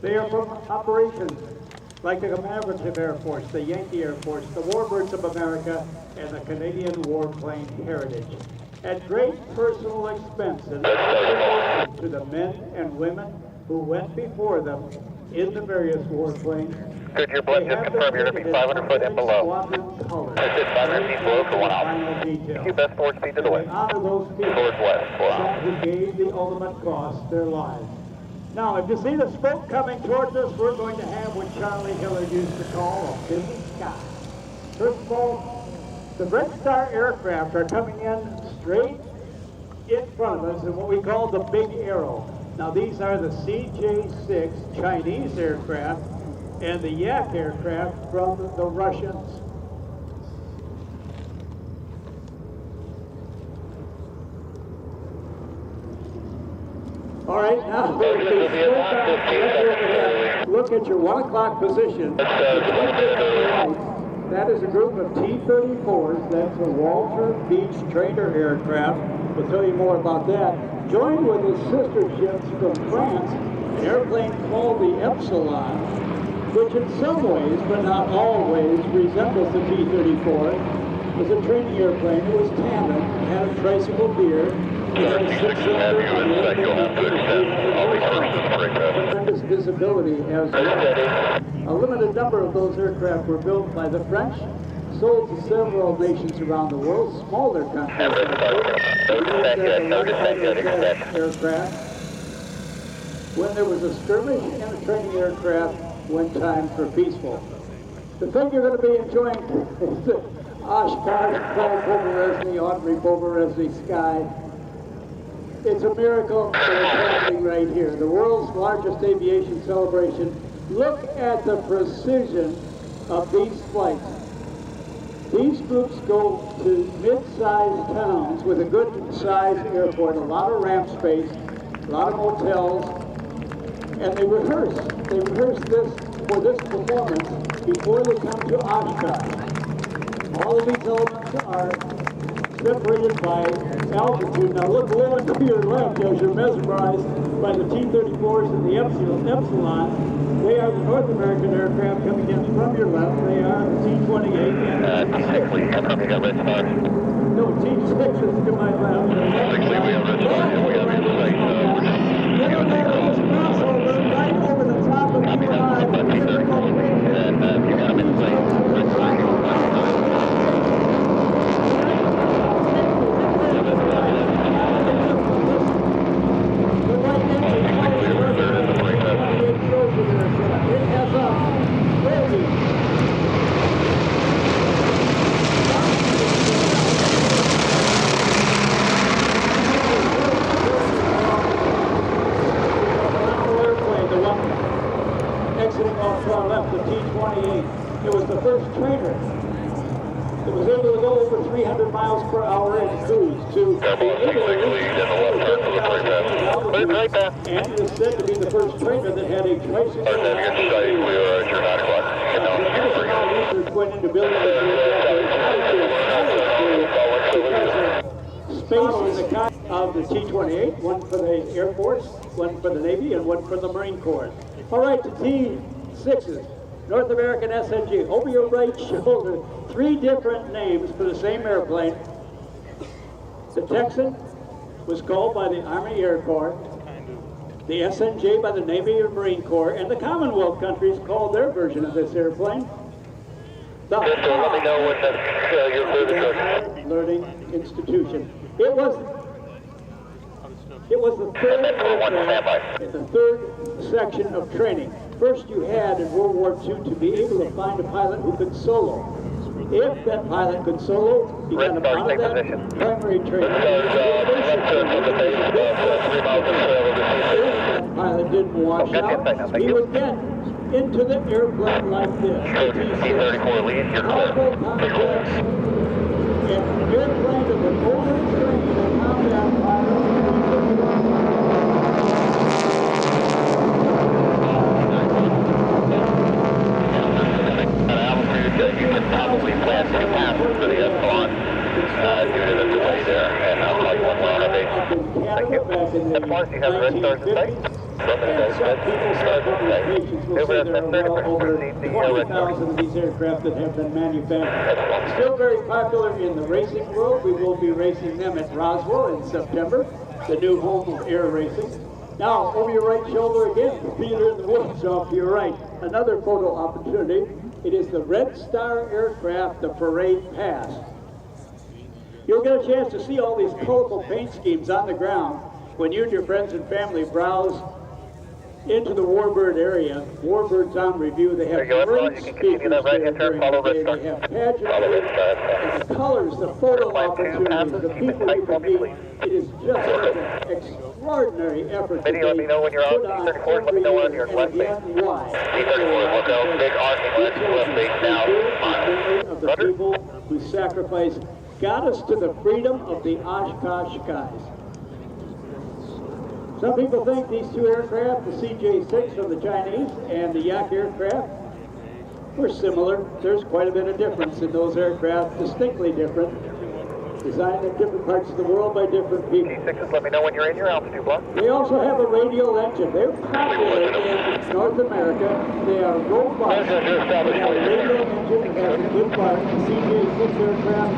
They are from operations like the Collaborative Air Force, the Yankee Air Force, the Warbirds of America, and the Canadian Warplane Heritage. At great personal expense and to the men and women who went before them in the various warplanes. Good, your blend is confirmed. You're going to be 500 foot and below. That's it, 500 feet below for 1 hour. Thank you, best forward speed to the west. Towards west, 4 hours. Who gave the ultimate cost, their lives. Now, if you see the smoke coming towards us, we're going to have what Charlie Hillard used to call a busy sky. First of all, the Red Star aircraft are coming in straight in front of us in what we call the Big Arrow. Now, these are the CJ-6 Chinese aircraft and the Yak aircraft from the Russians. All right, now look at your 1 o'clock position. That is a group of T-34s. That's a Walter Beach trainer aircraft. We'll tell you more about that. Joined with his sister ships from France, an airplane called the Epsilon, which in some ways, but not always, resembles the T-34. It was a training airplane. It was tandem. It had a tricycle gear. Tremendous visibility as well. A limited number of those aircraft were built by the French, sold to several nations around the world, smaller countries. Aircraft. When there was a skirmish and a training aircraft, when times were peaceful. The thing you're going to be enjoying is the Oshkosh Povorezny, Audrey Povorezny sky. It's a miracle that is happening right here. The world's largest aviation celebration. Look at the precision of these flights. These groups go to mid-sized towns with a good-sized airport, a lot of ramp space, a lot of motels, and they rehearse. They rehearse this for this performance before they come to Oshkosh. All of these elements are separated by altitude. Now look a little to your left as you're mesmerized by the T-34s and the Epsilon. They are the North American aircraft coming in from your left. They are the T-28 and T-6, we have red star. No, T-6 is to my left. T-6, we have red star. We have red crossover right over the top of you and I. And you got them in place. Red star. Exiting off to our left, the T-28. It was the first trainer. It was able to go over 300 miles per hour in cruise to and it is said to be the first trainer that had a tricycle. Went into building space in the kind of the T-28, one for the Air Force, one for the Navy, and one for the Marine Corps. All right, the T-6s, North American SNJ, over your right shoulder, 3 different names for the same airplane. The Texan was called by the Army Air Corps, the SNJ by the Navy and Marine Corps, and the Commonwealth countries called their version of this airplane the let me know when you're clear to Trojan. Learning Institution. It was the third aircraft in the third section of training. First you had in World War II to be able to find a pilot who could solo. If that pilot could solo, he got him out of that primary training. If that pilot didn't wash out, he would get into the airplane like this. T-34 lead, you're clear. And an airplane that was overtrained in combat pilot. You can probably plan 2 passes for the Epsilon due to the delay there, and I'll tell you one more update. Thank you. Epsilon, do you have the red stars in sight? And some people, some publications will say there are well over 20,000 of these aircraft that have been manufactured. Still very popular in the racing world. We will be racing them at Roswell in September, the new home of air racing. Now, over your right shoulder again, Peter in the woods off to your right. Another photo opportunity. It is the Red Star aircraft, the Parade Pass. You'll get a chance to see all these colorful paint schemes on the ground when you and your friends and family browse into the Warbird area. Warbirds on review. They have great speakers there during the day. They have pageantry and the colors, the photo opportunities, the people you can meet. It is just an extraordinary effort to let me know when you're out. put on T-34, let me know when you're in left base. why. T-34, we'll go big arcing left base now. Of the people who sacrificed got us to the freedom of the Oshkosh skies. Some people think these two aircraft, the CJ-6 from the Chinese and the Yak aircraft, were similar. There's quite a bit of difference in those aircraft, distinctly different. Designed in different parts of the world by different people. T-6s, let me know when you're in your altitude block. They also have a radial engine. They're popular in North America. They are robust. They have a radial engine that has a good part. The CJ-6 aircraft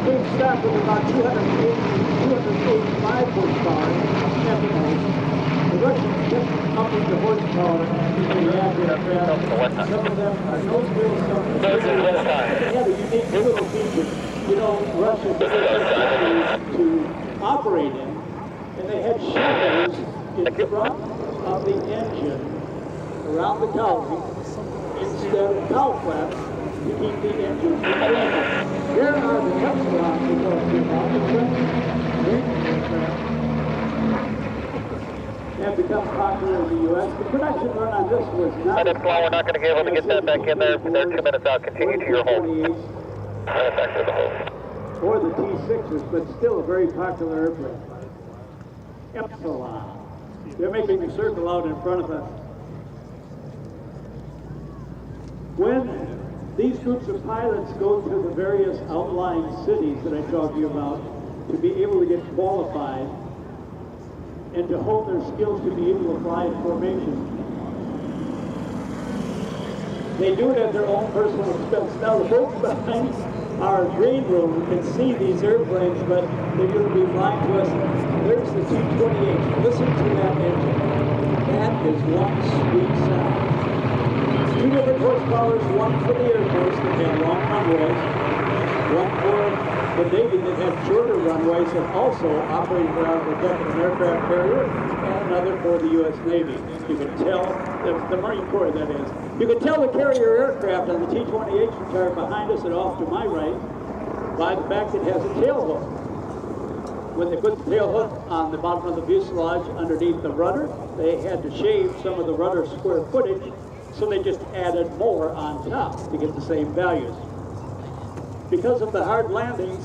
big stuff with about 285 horsepower. The Russians kept upping the horsepower in the Yak aircraft. Some of them are nose wheels, some of them they have a unique little feature. You know, Russia was to operate in, and they had shutters in front of the engine around the cowling instead of cowl flaps to keep the engine from running. Here are the Epsilon we're talking about. The French aircraft have become popular in the U.S. The production run on this was not... We're not going to be able to get that back in there. They're 2 minutes out. Continue to your hold. Back to the hold. Or the T-6s, but still a very popular airplane. Epsilon. They're making a circle out in front of us. When these groups of pilots go to the various outlying cities that I talked to you about to be able to get qualified and to hone their skills to be able to fly in formation, they do it at their own personal expense. Now, the folks behind our green room can see these airplanes, but they're going to be flying to us. There's the T-28. Listen to that engine. That is one sweet sound. Two different horsepowers, one for the Air Force that had long runways, one for the Navy that had shorter runways and also operated around the deck of an aircraft carrier, and another for the U.S. Navy. You can tell, the Marine Corps that is, you can tell the carrier aircraft on the T-28 which are behind us and off to my right by the fact it has a tail hook. When they put the tail hook on the bottom of the fuselage underneath the rudder, they had to shave some of the rudder square footage, so they just added more on top to get the same values. Because of the hard landings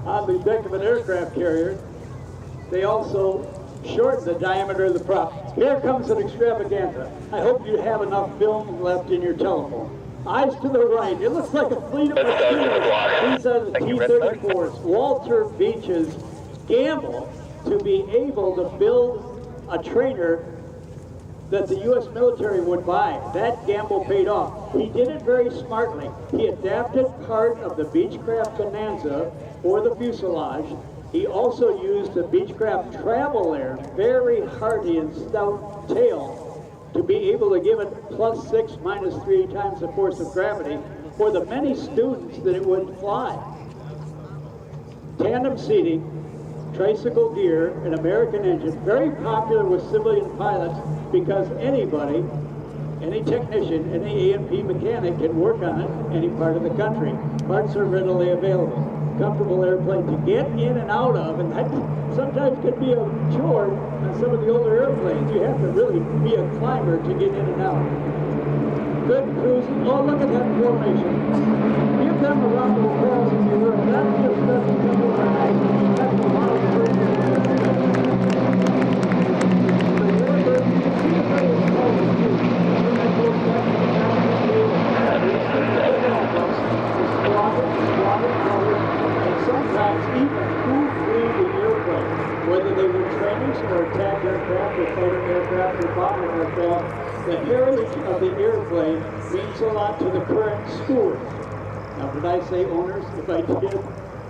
on the deck of an aircraft carrier, they also shortened the diameter of the prop. Here comes an extravaganza. I hope you have enough film left in your telephone. Eyes to the right. It looks like a fleet of mosquitoes. These are the T-34s. Walter Beech's gamble to be able to build a trainer that the U.S. military would buy. That gamble paid off. He did it very smartly. He adapted part of the Beechcraft Bonanza for the fuselage. He also used the Beechcraft Travel Air, very hardy and stout tail, to be able to give it +6, -3 times the force of gravity for the many students that it would fly. Tandem seating, tricycle gear, an American engine, very popular with civilian pilots because anybody, any technician, any A&P mechanic can work on it any part of the country. Parts are readily available. Comfortable airplane to get in and out of, and that sometimes could be a chore on some of the older airplanes. You have to really be a climber to get in and out. Good cruising. Oh, look at that formation. Give them a round of applause if you will. That just doesn't come overnight. That's a lot of work. Sometimes even crew flew the airplane, whether they were trainers or attack aircraft. for fighter aircraft or bomber aircraft, the heritage of the airplane means a lot to the current stewards. Now, did I say owners? If I did,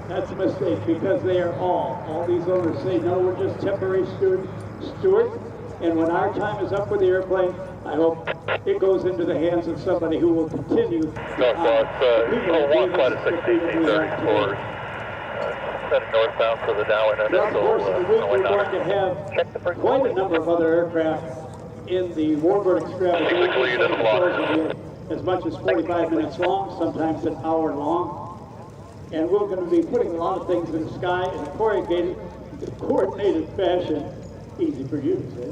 that's a mistake, because they are all these owners say, no, we're just temporary stewards, and when our time is up with the airplane, I hope it goes into the hands of somebody who will continue. One flight of 1634, heading northbound for the downwind end. Of course, we're going to have quite a number of other aircraft in the Warbird extravaganza, as much as 45 minutes long, sometimes an hour long. And we're going to be putting a lot of things in the sky in a coordinated fashion. Easy for you to say.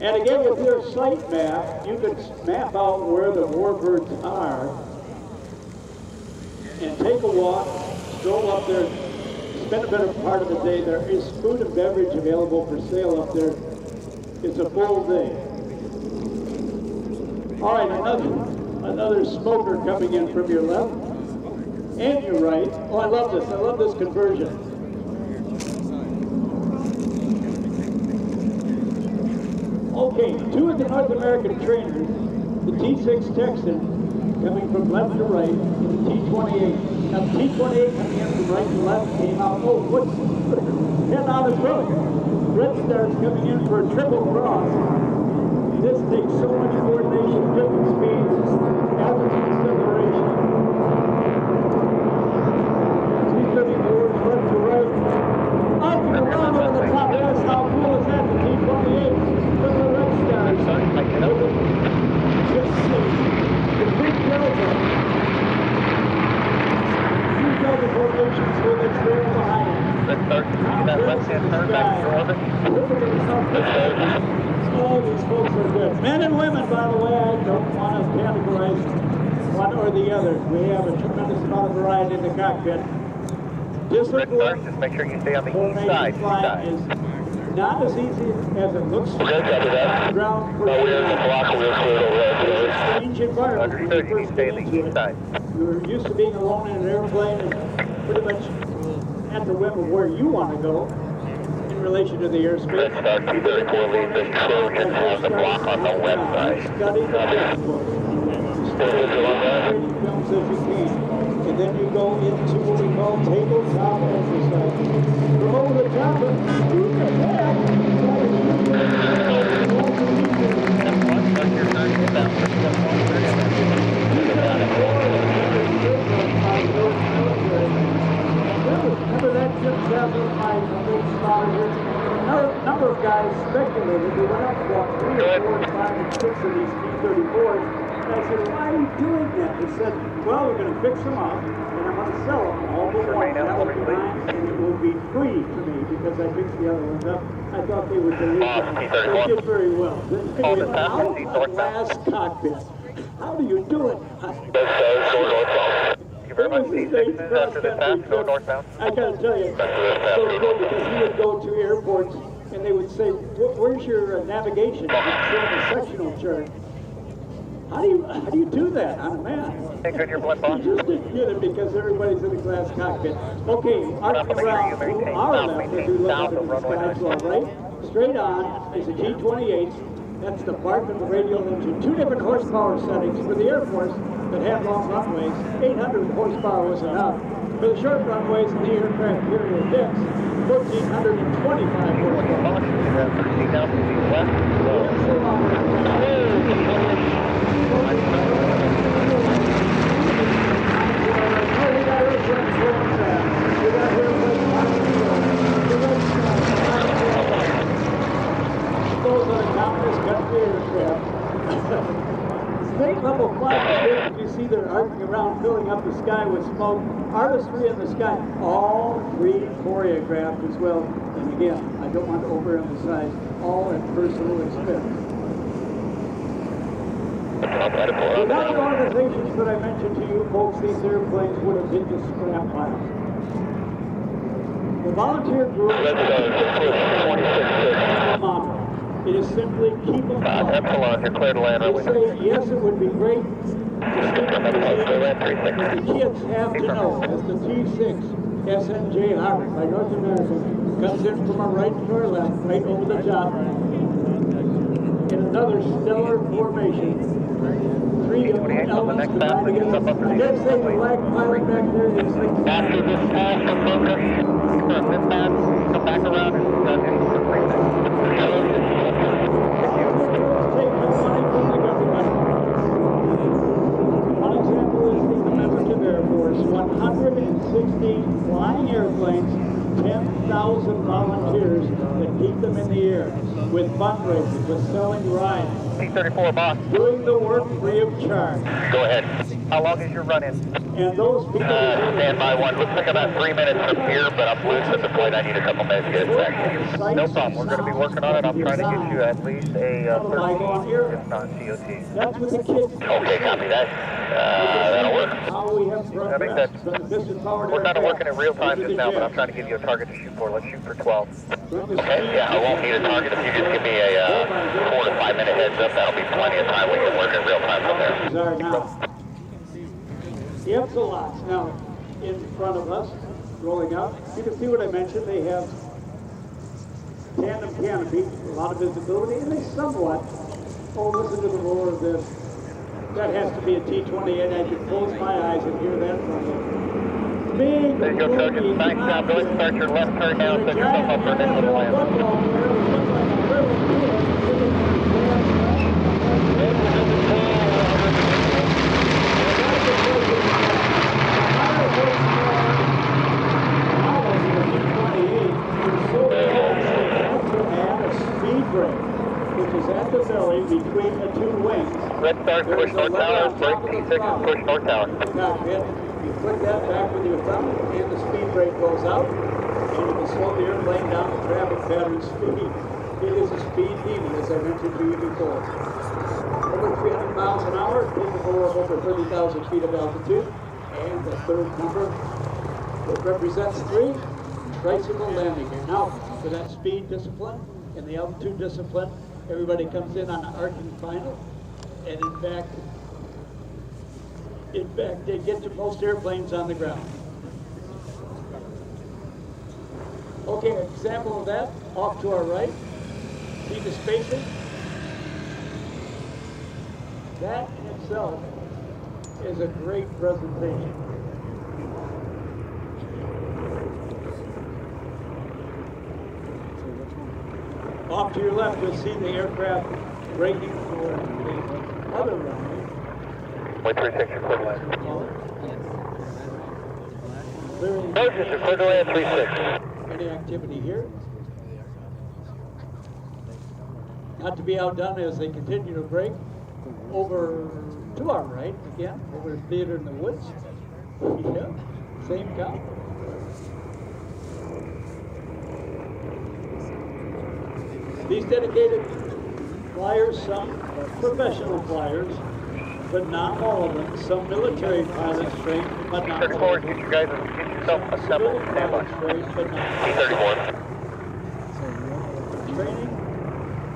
And again, with your site map, you can map out where the Warbirds are and take a walk, stroll up there, spend a better part of the day. There is food and beverage available for sale up there. It's a full day. All right, another smoker coming in from your left and your right. Oh, I love this. I love this conversion. Okay, two of the North American trainers, the T-6 Texan coming from left to right, and the T-28. Now, the T-28 coming in from right to left came out. Oh, what's head on his road? Red Star's coming in for a triple cross. This takes so much coordination, different speeds, altitude acceleration. He's coming towards left to right. Up and around over the top. That's how cool is that? The T-28 from the Red Stars. Just see the big delta. Two delta formations with its trail behind. Let's start to see that left-hand turn back to orbit. Oh, these folks are good. Men and women, by the way, I don't want to categorize one or the other. We have a tremendous amount of variety in the cockpit. Just make sure you stay on the east side. Flying is not as easy as it looks. Ground for we're in the block. We're clear over a strange environment. Understood. You need to stay on the east side. You're used to being alone in an airplane and pretty much at the whim of where you want to go in relation to the airspace. Red Star 234 leads the Trojan on the block on the west side. Study the textbook. Study the films as you can. And then you go into what we call tabletop exercise. From over the top of remember that Jim Chapel, my big scholar here? A number of guys speculated. They went up about 3 or 4, 5, and 6 of these T-34s. And I said, why are you doing that? They said, well, we're going to fix them up, and I'm going to sell them all but one. That will be mine, and it will be free to me because I fixed the other ones up. I thought they would delete them. They did very well. Out a glass cockpit. How do you do it? Thank you very much. T-6 after the pass, go northbound. I got to tell you, it's so cool because he would go to airports, and they would say, where's your navigation? He'd show them a sectional chart. How do you do that? I'm mad. Take good your blimp on. You just didn't get it because everybody's in a glass cockpit. Okay, arcing around to our left as we look up at the sky to our right. Straight on is a T-28. That's the bark of the radial engine. 2 different horsepower settings for the Air Force that have long runways. 800 horsepower was enough. For the short runways and the aircraft carrier decks, 1,425 horsepower. Proceed down to the west. Those are the communist country aircraft. State level flight, you see they're arcing around, filling up the sky with smoke. Artistry in the sky, all free choreographed as well. And again, I don't want to overemphasize, all at personal expense. Without the organizations that I mentioned to you folks, these airplanes would have hit the scrap pile. The volunteer group it is simply keep them Epsilon, you're clear to land. They say, yes, it would be great to sleep in the museum, but the kids have to know, as the T-6 SNJ by North America comes in from our right to our left, right over the top. In another stellar formation. Three elements combined together. I dare say the flag pilot back there is like... After this pass for focus, this pass, come back around and One example is the commemorative Air Force, 116 flying airplanes, 10,000 volunteers that keep them in the air with fundraising, with selling rides. T-34 boss. Doing the work free of charge. Go ahead. How long is your run-in? And those people... Stand by one. Looks like about 3 minutes from here, but I'm loose at the point. I need a couple minutes to get it back. No problem. We're going to be working on it. I'm trying to get you at least a 13, if not COT. That's what the kids... Okay, copy that. That'll work. I think that we're kind of working in real time just now, but I'm trying to give you a target to shoot for. Let's shoot for 12. Okay, yeah, I won't need a target. If you just give me a 4 to 5 minute heads up, that'll be plenty of time. We can work in real time from there. The Epsilons now in front of us, rolling out. You can see what I mentioned. They have tandem canopy, a lot of visibility, and they somewhat, listen to the roar of this. That has to be a T-28. I can close my eyes and hear that from them. Big, there you go, Trojan. Thanks. Now go ahead and start your left turn now. Set yourself up for initial land. Which is at the belly between the two wings. Red Star, push North Tower. Break T-6 and push North Tower. Cockpit. You put that back with your thumb, and the speed brake goes out, and you can slow the airplane down to traffic pattern speed. It is a speed demon, as I mentioned to you before. Over 300 miles an hour, capable of over 30,000 feet of altitude, and the third number that represents 3, tricycle landing gear. Now, for that speed discipline and the altitude discipline, everybody comes in on an arcing final, and in fact, they get to most airplanes on the ground. Okay, an example of that, off to our right. See the spacing? That in itself is a great presentation. Off to your left, you'll see the aircraft braking for the other runway. 136, clear to land. Clearing. Trojan, clear to land, 36. Any activity here? Not to be outdone as they continue to brake over to our right again, over the theater in the woods. Yeah, same count. These dedicated flyers, some professional flyers, but not all of them. Some military pilots trained, but not all of them. Get you guys, get yourself assembled. Stand by. T-34. Training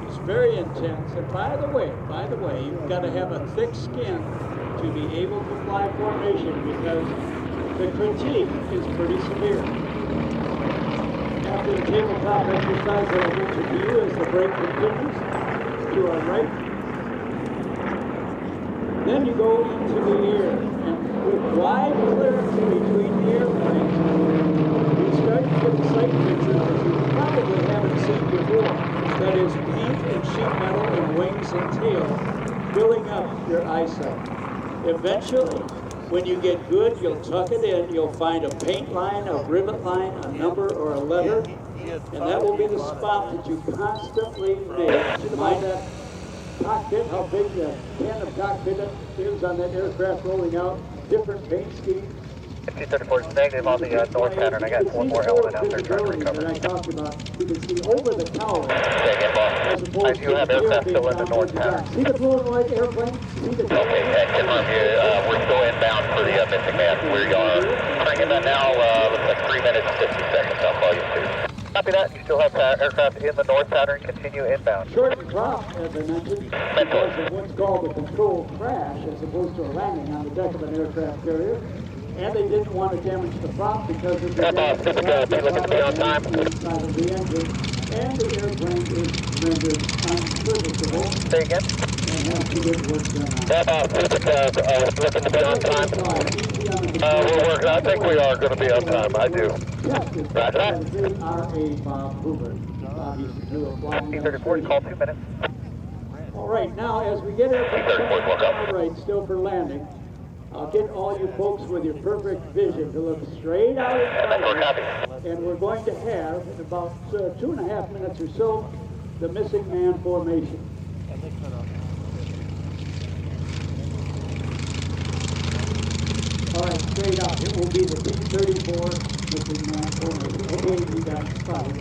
is very intense. And by the way, you've got to have a thick skin to be able to fly formation because the critique is pretty severe. After the tabletop exercise that I mentioned to you as the brake continues to our right, then you go into the air, and with wide clearance between the airplanes, you start to get the sight picture that you probably haven't seen before. That is paint and sheet metal and wings and tail filling up your eyesight. Eventually, when you get good, you'll tuck it in, you'll find a paint line, a rivet line, a number, or a letter, and that will be the spot that you constantly make. Mind that cockpit, how big the tandem cockpit is on that aircraft rolling out, different paint schemes. T-34 is negative on the north pattern. I got one more element out there trying to recover. That I talked about, you can see over the tower. I do have aircraft still in the north pattern. See the blue and white airplane? See the okay, confirm here. We're still inbound for the missing man. We are bringing that now. Looks like 3 minutes and 50 seconds on volume 2. Copy that. You still have aircraft in the north pattern. Continue inbound. Short and drop, as I mentioned, because of what's called a controlled crash, as opposed to a landing on the deck of an aircraft carrier. And they didn't want to damage the prop because of the damage inside of the engine. And the airplane is rendered unserviceable. Say again? And has to get work done on. Looking to be on time. We're working. I think we are going to be on time. I do. Roger that. EAA Bob Hoover. T-34, call 2 minutes. All right, now as we get airplane right, still for landing, I'll get all you folks with your perfect vision to look straight out in front of you. And we're going to have, in about 2.5 minutes or so, the missing man formation. All right, straight out. It will be the T-34 missing man formation. Okay, you got it spotted.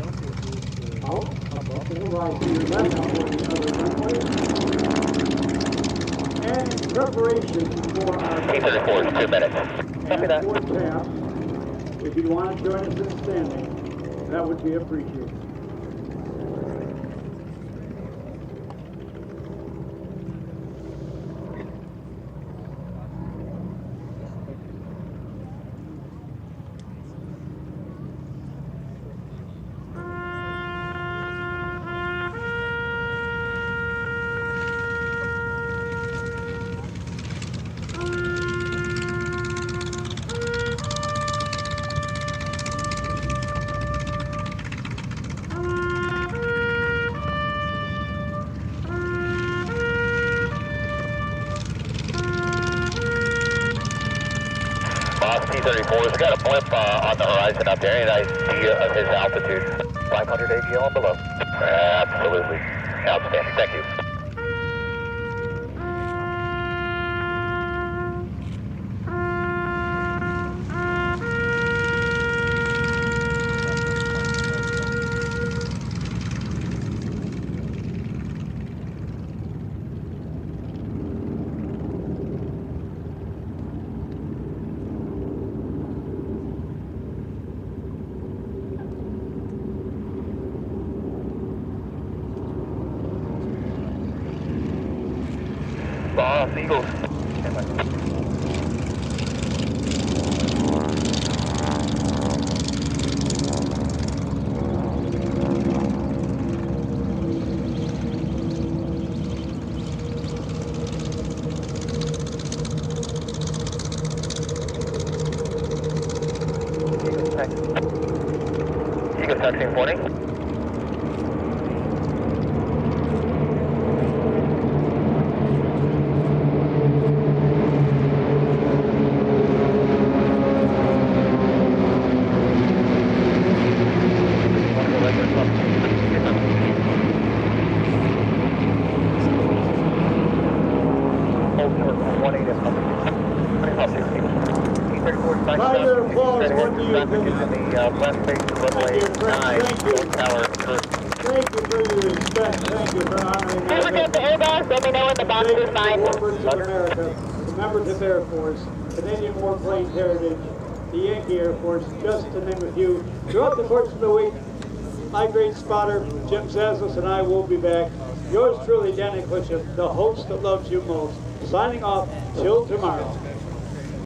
Out, up to the right, to your left, out on the other runway. And in preparation for our T-34, 2 minutes. Copy that. Tap, if you want to join us in standing, that would be appreciated. T-34 has got a blimp on the horizon up there. Any idea of his altitude? 500 AGL and below. Absolutely. Outstanding. Thank you. Eagles. Eagle taxiing 40. Warbirds of America, the members of Air Force, Canadian Warplane Heritage, the Yankee Air Force, just to name a few. Throughout the course of the week, my great spotter, Jim Zazos, and I will be back. Yours truly, Danny Clisham, the host that loves you most, signing off till tomorrow.